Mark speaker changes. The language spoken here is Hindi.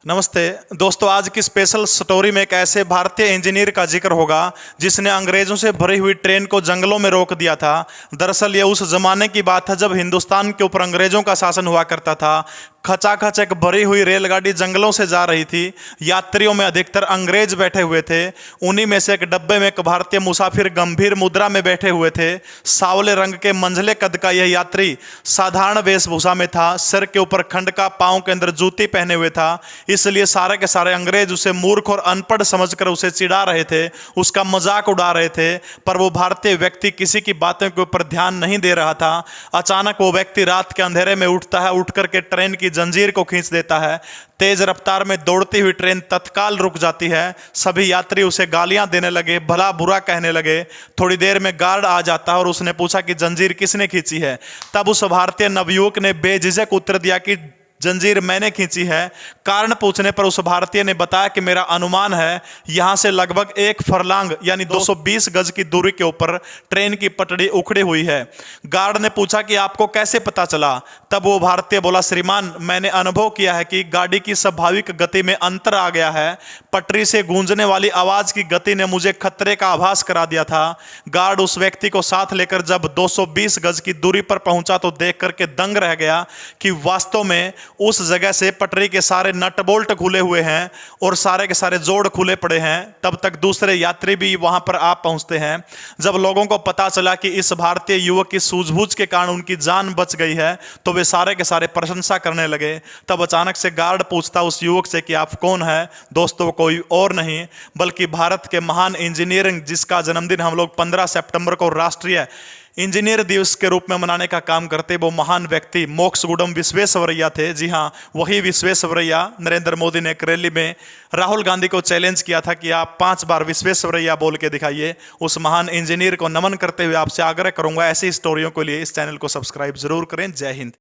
Speaker 1: नमस्ते दोस्तों, आज की स्पेशल स्टोरी में एक ऐसे भारतीय इंजीनियर का जिक्र होगा जिसने अंग्रेजों से भरी हुई ट्रेन को जंगलों में रोक दिया था। दरअसल ये उस जमाने की बात है जब हिंदुस्तान के ऊपर अंग्रेजों का शासन हुआ करता था। खचाखच एक भरी हुई रेलगाड़ी जंगलों से जा रही थी। यात्रियों में अधिकतर अंग्रेज बैठे हुए थे। उन्हीं में से एक डब्बे में एक भारतीय मुसाफिर गंभीर मुद्रा में बैठे हुए थे। सावले रंग के मंझले कद का यह यात्री साधारण वेशभूषा में था। सिर के ऊपर खंड का, पांव के अंदर जूती पहने हुए था। इसलिए सारे के सारे अंग्रेज उसे मूर्ख और अनपढ़ समझकर उसे चिढ़ा रहे थे, उसका मजाक उड़ा रहे थे। पर वो भारतीय व्यक्ति किसी की बातों के ऊपर ध्यान नहीं दे रहा था। अचानक वो व्यक्ति रात के अंधेरे में उठता है, उठ करके ट्रेन की जंजीर को खींच देता है। तेज रफ्तार में दौड़ती हुई ट्रेन तत्काल रुक जाती है। सभी यात्री उसे गालियां देने लगे, भला बुरा कहने लगे। थोड़ी देर में गार्ड आ जाता है और उसने पूछा कि जंजीर किसने खींची है। तब उस भारतीय नवयुवक ने बेझिझक उत्तर दिया कि जंजीर मैंने खींची है। कारण पूछने पर उस भारतीय ने बताया कि मेरा अनुमान है यहां से लगभग 1 फरलांग यानी 220 गज की दूरी के ऊपर ट्रेन की पटड़ी उखड़ी हुई है। गार्ड ने पूछा कि आपको कैसे पता चला। तब वो भारतीय बोला, श्रीमान मैंने अनुभव किया है कि गाड़ी की स्वाभाविक गति में अंतर आ गया है। पटरी से गूंजने वाली आवाज की गति ने मुझे खतरे का आभास करा दिया था। गार्ड उस व्यक्ति को साथ लेकर जब 220 गज की दूरी पर पहुंचा तो देख करके दंग रह गया कि वास्तव में उस जगह से पटरी के सारे नट बोल्ट खुले हुए हैं और सारे के सारे जोड़ खुले पड़े हैं। तब तक दूसरे यात्री भी वहां पर आ पहुंचते हैं। जब लोगों को पता चला कि इस भारतीय युवक की सूझबूझ के कारण उनकी जान बच गई है तो वे सारे के सारे प्रशंसा करने लगे। तब अचानक से गार्ड पूछता उस युवक से कि आप कौन है। दोस्तों, कोई और नहीं बल्कि भारत के महान इंजीनियरिंग जिसका जन्मदिन हम लोग 15 सितंबर को राष्ट्रीय इंजीनियर दिवस के रूप में मनाने का काम करते वो महान व्यक्ति मोक्षगुंडम विश्वेश्वरैया थे। जी हाँ, वही विश्वेश्वरैया। नरेंद्र मोदी ने एक रैली में राहुल गांधी को चैलेंज किया था कि आप 5 बार विश्वेश्वरैया बोल के दिखाइए। उस महान इंजीनियर को नमन करते हुए आपसे आग्रह करूंगा ऐसी स्टोरियों के लिए इस चैनल को सब्सक्राइब जरूर करें। जय हिंद।